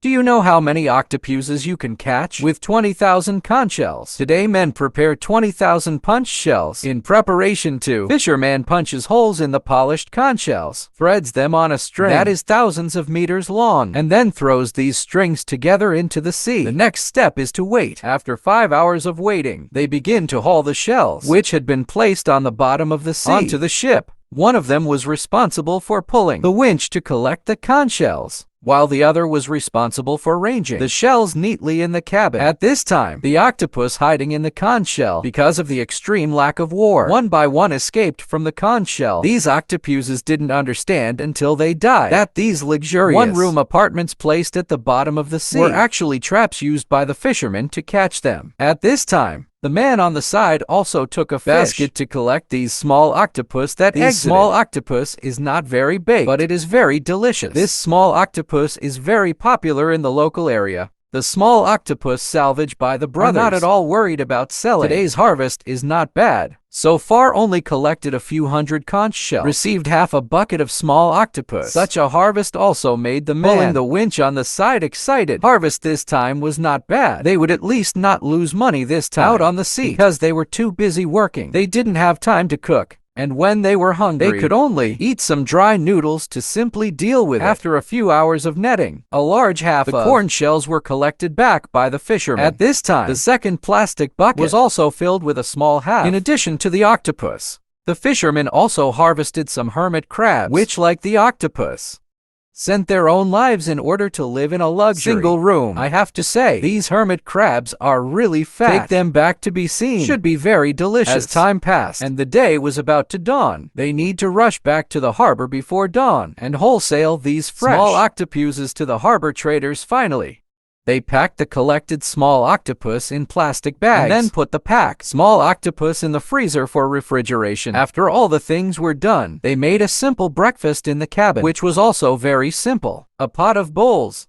Do you know how many octopuses you can catch with 20,000 conch shells? Today men prepare 20,000 punch shells in preparation to. Fisherman punches holes in the polished conch shells, threads them on a string that is thousands of meters long, and then throws these strings together into the sea. The next step is to wait. After 5 hours of waiting, they begin to haul the shells, which had been placed on the bottom of the sea, onto the ship. One of them was responsible for pulling the winch to collect the conch shells, while the other was responsible for arranging the shells neatly in the cabin. At this time, the octopus hiding in the conch shell, because of the extreme lack of war, one by one escaped from the conch shell. These octopuses didn't understand until they died that these luxurious one-room apartments placed at the bottom of the sea were actually traps used by the fishermen to catch them. At this time, the man on the side also took a basket to collect these small octopus that exited. This small octopus is not very big, but it is very delicious. This small octopus is very popular in the local area. The small octopus salvaged by the brothers are not at all worried about selling. Today's harvest is not bad. So far only collected a few hundred conch shells, received half a bucket of small octopus. Such a harvest also made the man pulling the winch on the side excited. Harvest this time was not bad. They would at least not lose money this time out on the sea, because they were too busy working. They didn't have time to cook. And when they were hungry, they could only eat some dry noodles to simply deal with it. After a few hours of netting, a large half of corn shells were collected back by the fishermen. At this time, the second plastic bucket was also filled with a small half, in addition to the octopus. The fishermen also harvested some hermit crabs, which, like the octopus, sent their own lives in order to live in a luxury single room. I have to say, these hermit crabs are really fat. Take them back to be seen. Should be very delicious. As time passed and the day was about to dawn, they need to rush back to the harbor before dawn and wholesale these fresh small octopuses to the harbor traders. Finally, they packed the collected small octopus in plastic bags and then put the packed small octopus in the freezer for refrigeration. After all the things were done, they made a simple breakfast in the cabin, which was also very simple. A pot of bowls,